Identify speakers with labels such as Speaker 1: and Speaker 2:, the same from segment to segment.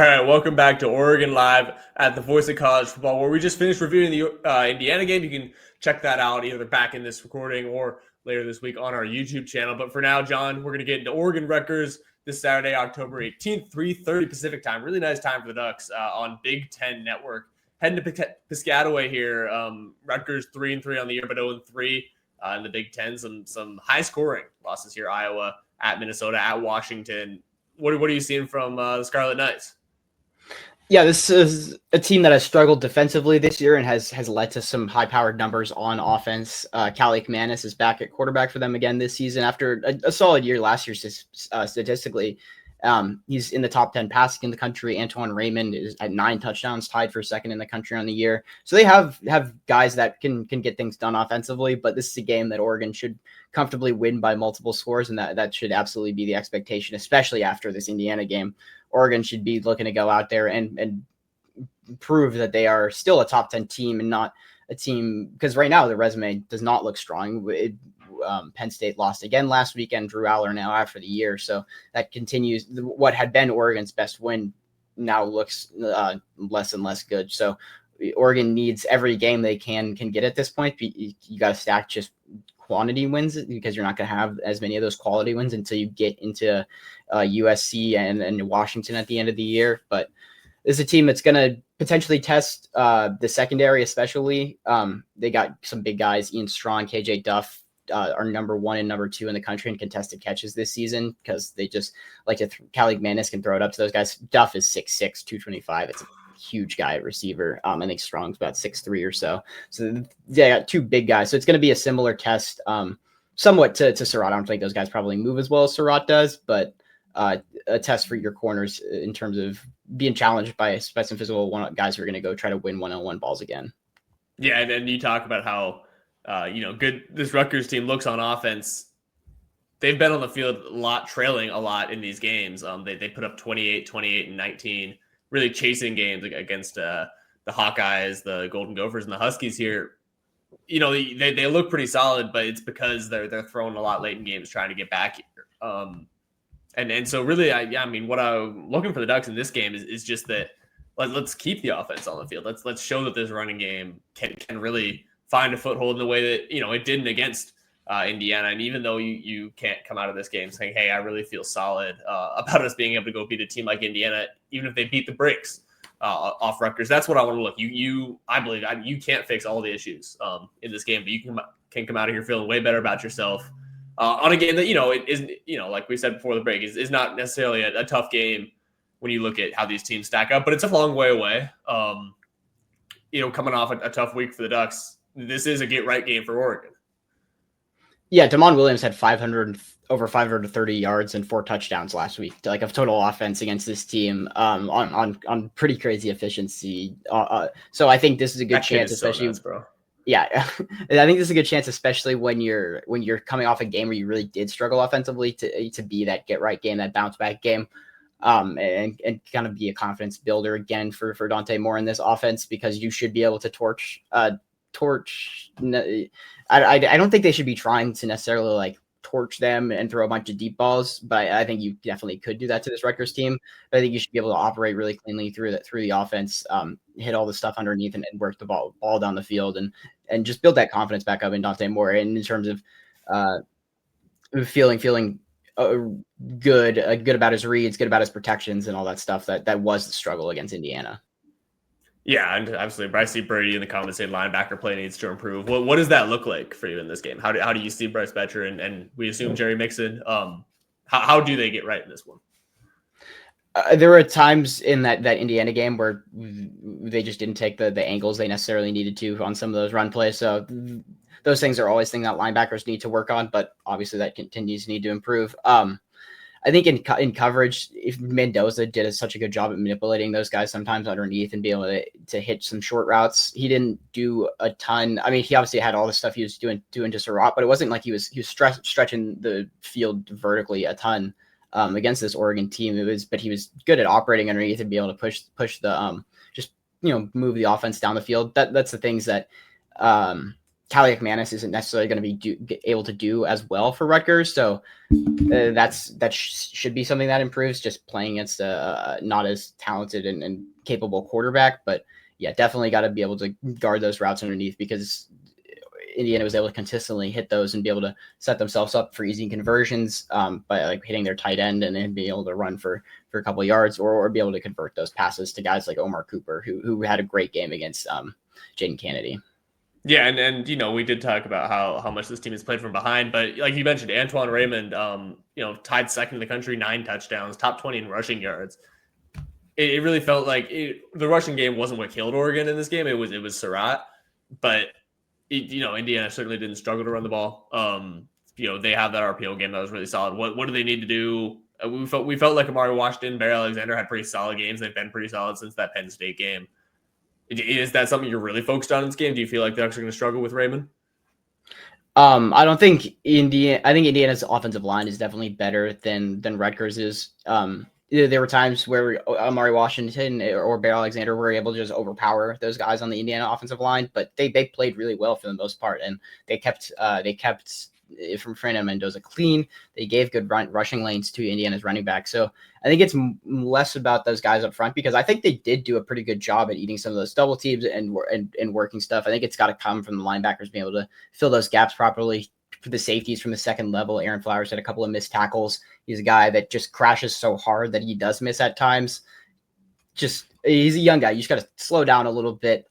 Speaker 1: All right, welcome back to Oregon Live at the Voice of College Football, where we just finished reviewing the Indiana game. You can check that out either back in this recording or later this week on our YouTube channel. But for now, John, we're going to get into Oregon Rutgers this Saturday, October 18th, 3:30 Pacific time. Really nice time for the Ducks on Big Ten Network. Heading to Piscataway here. Rutgers 3-3 on the year, but 0-3 in the Big Ten. Some high scoring losses here. Iowa at Minnesota, at Washington. What are you seeing from the Scarlet Knights?
Speaker 2: Yeah, this is a team that has struggled defensively this year and has led to some high-powered numbers on offense. Cali McManus is back at quarterback for them again this season after a solid year last year statistically. He's in the top 10 passing in the country. Antoine Raymond is at 9 touchdowns, tied for second in the country on the year. So they have guys that can get things done offensively, but this is a game that Oregon should comfortably win by multiple scores, and that should absolutely be the expectation, especially after this Indiana game. Oregon should be looking to go out there and prove that they are still a top 10 team and not a team, because right now the resume does not look strong. Penn State lost again last weekend. Drew Aller now out for the year. So that continues. What had been Oregon's best win now looks less and less good. So Oregon needs every game they can get at this point. You got to stack just quantity wins, because you're not going to have as many of those quality wins until you get into USC and Washington at the end of the year. But this is a team that's going to potentially test the secondary, especially. They got some big guys. Ian Strong, KJ Duff are number 1 and number 2 in the country in contested catches this season, because they just like to Cali McManus can throw it up to those guys. Duff is 6'6", 225. It's a huge guy at receiver. I think Strong's about 6'3" or so. So they got 2 big guys. So it's going to be a similar test, somewhat to Surratt. I don't think those guys probably move as well as Surratt does, but a test for your corners in terms of being challenged by some physical guys who are going to go try to win one-on-one balls again.
Speaker 1: Yeah, and then you talk about how good this Rutgers team looks on offense. They've been on the field a lot, trailing a lot in these games. They put up 28, 28, and 19, really chasing games against the Hawkeyes, the Golden Gophers, and the Huskies here. They look pretty solid, but it's because they're throwing a lot late in games trying to get back here. And so really, what I'm looking for the Ducks in this game is just that let's keep the offense on the field. Let's show that this running game can really find a foothold in the way that it didn't against Indiana. And even though you can't come out of this game saying, hey, I really feel solid about us being able to go beat a team like Indiana, even if they beat the brakes off Rutgers, that's what I want to look. I believe you can't fix all the issues in this game, but you can come out of here feeling way better about yourself on a game that it isn't, like we said before the break, is not necessarily a tough game when you look at how these teams stack up, but it's a long way away. Coming off a tough week for the Ducks, this is a get right game for Oregon.
Speaker 2: Yeah, Damon Williams had over 530 yards and 4 touchdowns last week, like of total offense against this team, on pretty crazy efficiency. So I think this is a good chance, especially. So nuts, bro. Yeah, I think this is a good chance, especially when you're coming off a game where you really did struggle offensively, to be that get right game, that bounce back game, and kind of be a confidence builder again for Dante Moore in this offense, because you should be able to torch. I don't think they should be trying to necessarily like torch them and throw a bunch of deep balls, but I think you definitely could do that to this Rutgers team. But I think you should be able to operate really cleanly through the offense, hit all the stuff underneath and work the ball down the field and just build that confidence back up in Dante Moore. And in terms of feeling good about his reads, good about his protections and all that stuff, that was the struggle against Indiana.
Speaker 1: Yeah, and absolutely. Bryce Brady in the comments saying linebacker play needs to improve. What does that look like for you in this game? How do you see Bryce Betcher and we assume Jerry Mixon? How do they get right in this one?
Speaker 2: There were times in that Indiana game where they just didn't take the angles they necessarily needed to on some of those run plays. So those things are always things that linebackers need to work on, but obviously that continues to need to improve. I think in coverage, if Mendoza did such a good job at manipulating those guys sometimes underneath and be able to hit some short routes, he didn't do a ton. I mean, he obviously had all the stuff he was doing to Surratt, but it wasn't like he was stretching the field vertically a ton against this Oregon team. But he was good at operating underneath and be able to push the move the offense down the field. That's the things that Callie McManus isn't necessarily going to be able to do as well for Rutgers. So that should be something that improves, just playing against a not as talented and capable quarterback. But yeah, definitely got to be able to guard those routes underneath, because Indiana was able to consistently hit those and be able to set themselves up for easy conversions by like hitting their tight end and then be able to run for a couple of yards, or be able to convert those passes to guys like Omar Cooper, who had a great game against Jaden Kennedy.
Speaker 1: Yeah, and we did talk about how much this team has played from behind, but like you mentioned, Antoine Raymond, tied second in the country, 9 touchdowns, top 20 in rushing yards. It really felt like the rushing game wasn't what killed Oregon in this game. It was Surratt, but Indiana certainly didn't struggle to run the ball. They have that RPO game that was really solid. What do they need to do? We felt like Amari Washington, Bear Alexander had pretty solid games. They've been pretty solid since that Penn State game. Is that something you're really focused on in this game? Do you feel like they're actually going to struggle with Raymond?
Speaker 2: I don't think I think Indiana's offensive line is definitely better than Rutgers is. There were times where Amari Washington or Bear Alexander were able to just overpower those guys on the Indiana offensive line, but they played really well for the most part, and they kept from Fernando Mendoza clean. They gave good rushing lanes to Indiana's running back. So I think it's less about those guys up front, because I think they did do a pretty good job at eating some of those double teams and working stuff. I think it's got to come from the linebackers being able to fill those gaps properly. For the safeties from the second level, Aaron Flowers had a couple of missed tackles. He's a guy that just crashes so hard that he does miss at times. He's a young guy. You just got to slow down a little bit.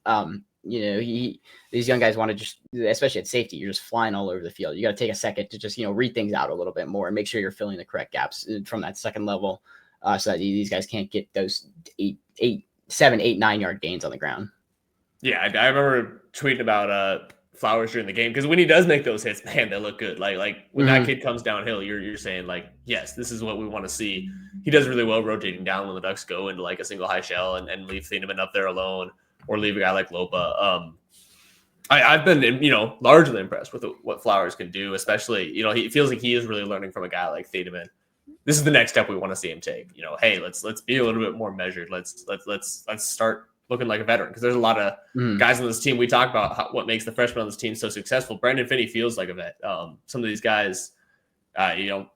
Speaker 2: These young guys want to just, especially at safety, you're just flying all over the field. You got to take a second to just, read things out a little bit more and make sure you're filling the correct gaps from that second level, so that these guys can't get those 7, 8, 9 yard gains on the ground.
Speaker 1: Yeah, I remember tweeting about Flowers during the game, because when he does make those hits, man, they look good. Like when that kid comes downhill, you're saying like, yes, this is what we want to see. He does really well rotating down when the Ducks go into like a single high shell and leave Thieneman up there alone, or leave a guy like Lopa. I've been largely impressed with what Flowers can do, especially he feels like he is really learning from a guy like Thieneman. This is the next step we want to see him take. Hey, let's be a little bit more measured. Let's start looking like a veteran, because there's a lot of guys on this team. We talk about what makes the freshmen on this team so successful. Brandon Finney feels like a vet. Some of these guys, DeCorian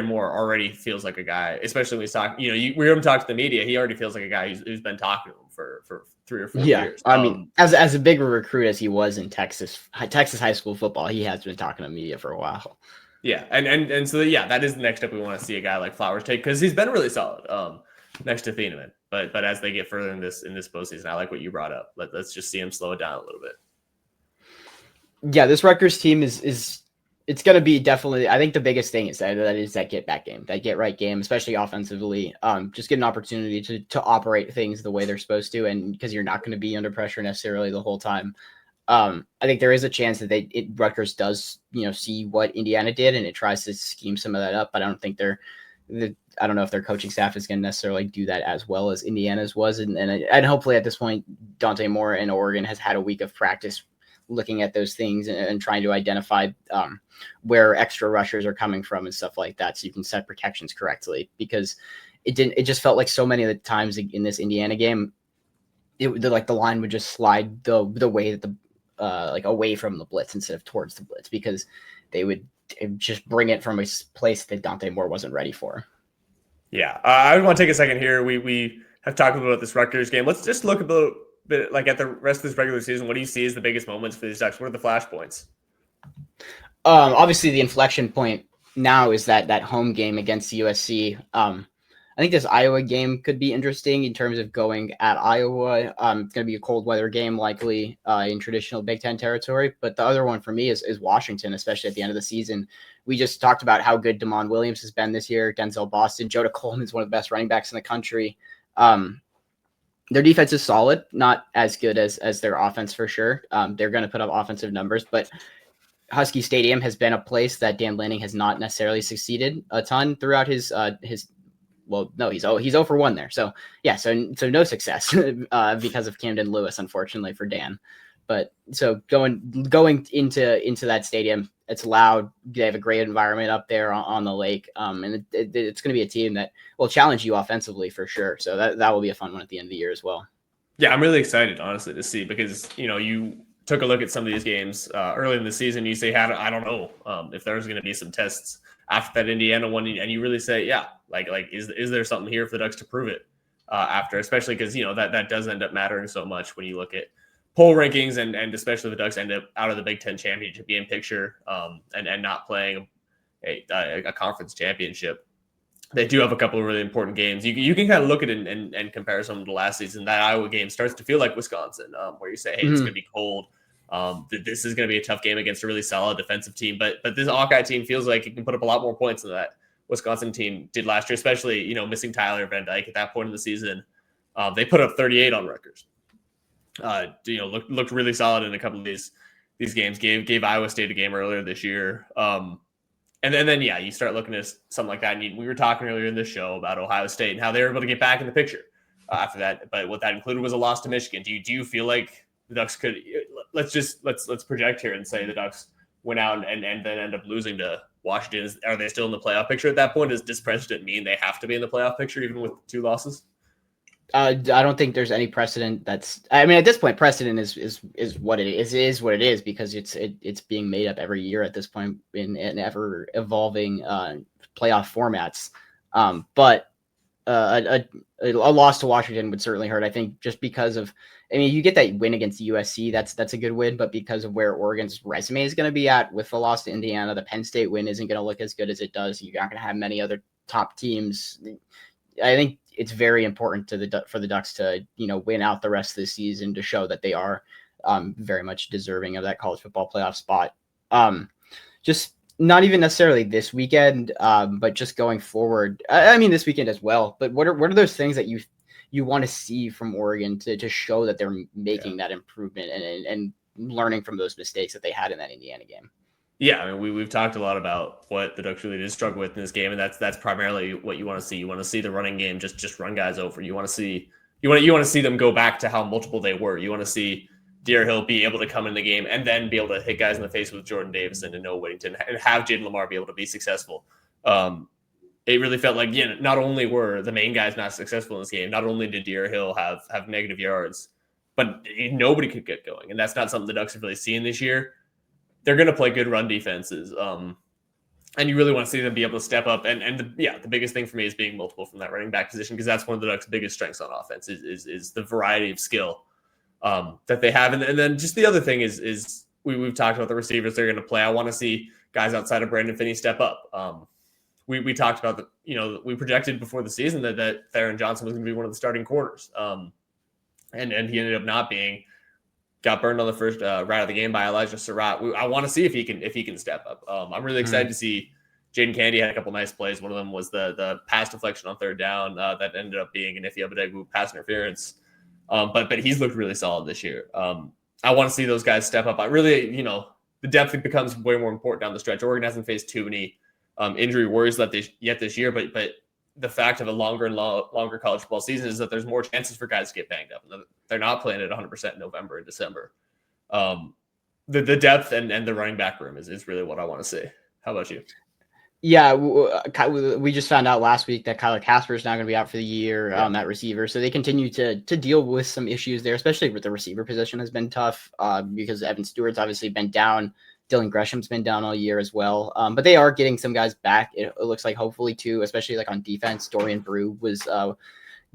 Speaker 1: Moore already feels like a guy, especially when he's talking. We heard him talk to the media. He already feels like a guy who's been talking to him for 3 or 4 years.
Speaker 2: I mean, as a bigger recruit as he was in Texas high school football, he has been talking to media for a while.
Speaker 1: Yeah, and so that is the next step we want to see a guy like Flowers take, because he's been really solid next to Thieneman. But as they get further in this postseason, I like what you brought up. Let's just see him slow it down a little bit.
Speaker 2: Yeah, this Rutgers team is it's going to be definitely, I think the biggest thing is that get back game, that get right game, especially offensively. Just get an opportunity to operate things the way they're supposed to, and because you're not going to be under pressure necessarily the whole time. I think there is a chance that Rutgers does see what Indiana did, and it tries to scheme some of that up. But I don't think I don't know if their coaching staff is going to necessarily do that as well as Indiana's was. And hopefully at this point, Dante Moore and Oregon has had a week of practice looking at those things and trying to identify where extra rushers are coming from and stuff like that, so you can set protections correctly. Because it just felt like so many of the times in this Indiana game, the line would just slide the way that away from the blitz instead of towards the blitz, because they would just bring it from a place that Dante Moore wasn't ready for.
Speaker 1: Yeah, I want to take a second here. We have talked a little about this Rutgers game. Let's just look a little bit at the rest of this regular season. What do you see as the biggest moments for these Ducks? What are the flashpoints?
Speaker 2: Obviously, the inflection point now is that home game against USC. I think this Iowa game could be interesting in terms of going at Iowa. It's going to be a cold weather game, likely in traditional Big Ten territory. But the other one for me is Washington, especially at the end of the season. We just talked about how good Damon Williams has been this year. Denzel Boston, Joda Coleman is one of the best running backs in the country. Their defense is solid, not as good as their offense for sure. They're going to put up offensive numbers, but Husky Stadium has been a place that Dan Lanning has not necessarily succeeded a ton throughout his. Well, no, he's 0 for 1 there. So yeah, so no success because of Camden Lewis, unfortunately for Dan. But so going into that stadium, it's loud. They have a great environment up there on the lake, and it's going to be a team that will challenge you offensively for sure. So that will be a fun one at the end of the year as well.
Speaker 1: Yeah, I'm really excited, honestly, to see, because took a look at some of these games early in the season, you say, I don't know if there's going to be some tests after that Indiana one, and you really say, yeah, like is there something here for the Ducks to prove it after, especially because that does end up mattering so much when you look at poll rankings and especially the Ducks end up out of the Big Ten championship game picture and not playing a conference championship. They do have a couple of really important games. You can kind of look at it and compare some to last season. That Iowa game starts to feel like Wisconsin, where you say, hey, it's going to be cold. This is going to be a tough game against a really solid defensive team. But this Hawkeye team feels like it can put up a lot more points than that Wisconsin team did last year, especially, missing Tyler Van Dyke at that point in the season. They put up 38 on Rutgers. Looked really solid in a couple of these games. Gave Iowa State a game earlier this year. And then, you start looking at something like that. And we were talking earlier in this show about Ohio State and how they were able to get back in the picture after that. But what that included was a loss to Michigan. Do you feel like the Ducks could? Let's project here and say the Ducks went out and then end up losing to Washington. Are they still in the playoff picture at that point? Does precedent mean they have to be in the playoff picture even with 2 losses?
Speaker 2: I don't think there's any precedent that's. I mean, at this point, precedent is what it is. It is what it is because it's being made up every year at this point in ever evolving playoff formats. But a loss to Washington would certainly hurt. I think just because of. I mean, you get that win against USC. That's a good win, but because of where Oregon's resume is going to be at with the loss to Indiana, the Penn State win isn't going to look as good as it does. You're not going to have many other top teams. I think it's very important for the Ducks to, win out the rest of the season to show that they are very much deserving of that college football playoff spot. Just not even necessarily this weekend, but just going forward. I mean, this weekend as well. But what are those things that you want to see from Oregon to show that they're making that improvement and learning from those mistakes that they had in that Indiana game?
Speaker 1: Yeah, I mean, we've talked a lot about what the Ducks really did struggle with in this game, and that's primarily what you want to see. You want to see the running game just run guys over. You want to see them go back to how multiple they were. You want to see Deer Hill be able to come in the game and then be able to hit guys in the face with Jordan Davison and Noah Whittington and have Jaden Lamar be able to be successful. It really felt like not only were the main guys not successful in this game, not only did Deer Hill have negative yards, but nobody could get going, and that's not something the Ducks have really seen this year. They're going to play good run defenses. And you really want to see them be able to step up. And the biggest thing for me is being multiple from that running back position, because that's one of the Ducks' biggest strengths on offense is the variety of skill that they have. And then just the other thing is we've talked about the receivers they're going to play. I want to see guys outside of Brandon Finney step up. We talked about we projected before the season that Theron Johnson was going to be one of the starting corners. And he ended up not being. Got burned on the first right out of the game by Elijah Surratt. I want to see if he can step up. I'm really excited to see Jaden Candy had a couple nice plays. One of them was the pass deflection on 3rd down that ended up being an Ife Abadegu pass interference. But he's looked really solid this year. I want to see those guys step up. I really, the depth becomes way more important down the stretch. Oregon hasn't faced too many injury worries yet this year, but the fact of a longer and longer college football season is that there's more chances for guys to get banged up. They're not playing at 100% in November and December. The depth and the running back room is really what I want to see. How about you?
Speaker 2: Yeah, we just found out last week that Kyler Casper is now going to be out for the year at receiver. So they continue to deal with some issues there, especially with the receiver position has been tough because Evan Stewart's obviously been down. Dylan Gresham's been down all year as well. But they are getting some guys back. It looks like hopefully too, especially like on defense. Dorian Brew was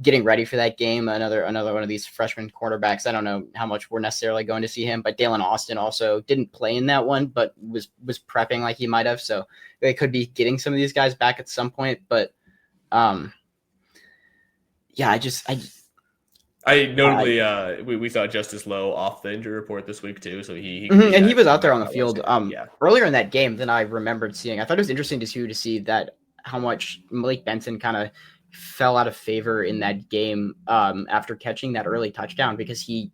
Speaker 2: getting ready for that game. Another one of these freshman quarterbacks. I don't know how much we're necessarily going to see him, but Dalen Austin also didn't play in that one, but was prepping like he might have. So they could be getting some of these guys back at some point. But
Speaker 1: I notably we saw Justice Lowe off the injury report this week too, so he
Speaker 2: was out there on the field earlier in that game than I remembered seeing. I thought it was interesting to see that how much Malik Benson kind of fell out of favor in that game after catching that early touchdown because he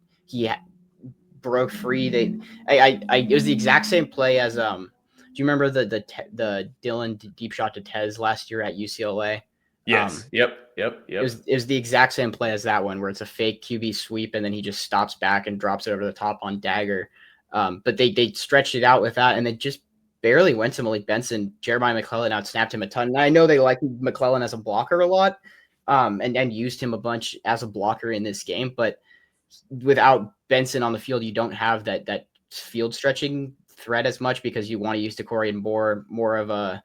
Speaker 2: broke free. It was the exact same play as do you remember the Dylan deep shot to Tez last year at UCLA?
Speaker 1: Yes. Yep.
Speaker 2: It was the exact same play as that one where it's a fake QB sweep and then he just stops back and drops it over the top on Dagger. But they stretched it out with that and they just barely went to Malik Benson. Jeremiah McClellan outsnapped him a ton. And I know they like McClellan as a blocker a lot and used him a bunch as a blocker in this game, but without Benson on the field, you don't have that field stretching threat as much because you want to use Decory and more of a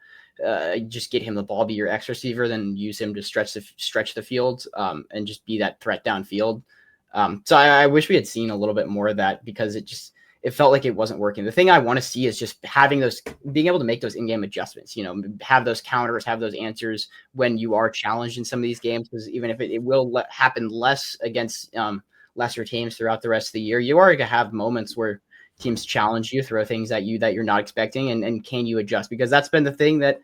Speaker 2: just get him the ball, be your X receiver, than use him to stretch the field and just be that threat downfield. So I wish we had seen a little bit more of that because it felt like it wasn't working. The thing I want to see is just being able to make those in-game adjustments, have those counters, have those answers when you are challenged in some of these games, because even if it will happen less against lesser teams throughout the rest of the year, you are going to have moments where teams challenge you, throw things at you that you're not expecting, and can you adjust? Because that's been the thing that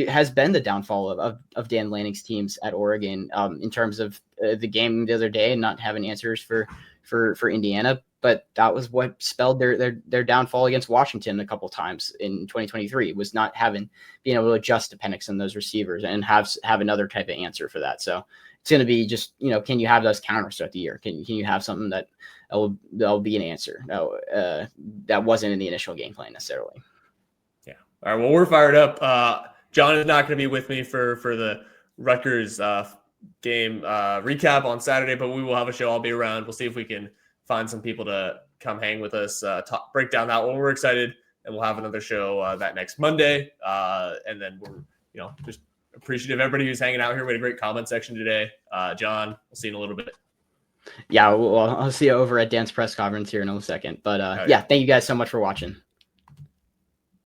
Speaker 2: has been the downfall of Dan Lanning's teams at Oregon in terms of the game the other day and not having answers for Indiana. But that was what spelled their downfall against Washington a couple times in 2023, was not being able to adjust to Penix and those receivers and have another type of answer for that. So it's going to be just, can you have those counters throughout the year? Can you have something that'll be an answer? No, that wasn't in the initial game plan necessarily.
Speaker 1: Yeah. All right. Well, we're fired up. John is not going to be with me for the Rutgers game recap on Saturday, but we will have a show. I'll be around. We'll see if we can find some people to come hang with us, break down that one. We're excited, and we'll have another show that next Monday. And then we're, just appreciative of everybody who's hanging out here. We had a great comment section today. John, we'll see you in a little bit.
Speaker 2: Yeah, well, I'll see you over at Dan's press conference here in a second. But yeah, thank you guys so much for watching.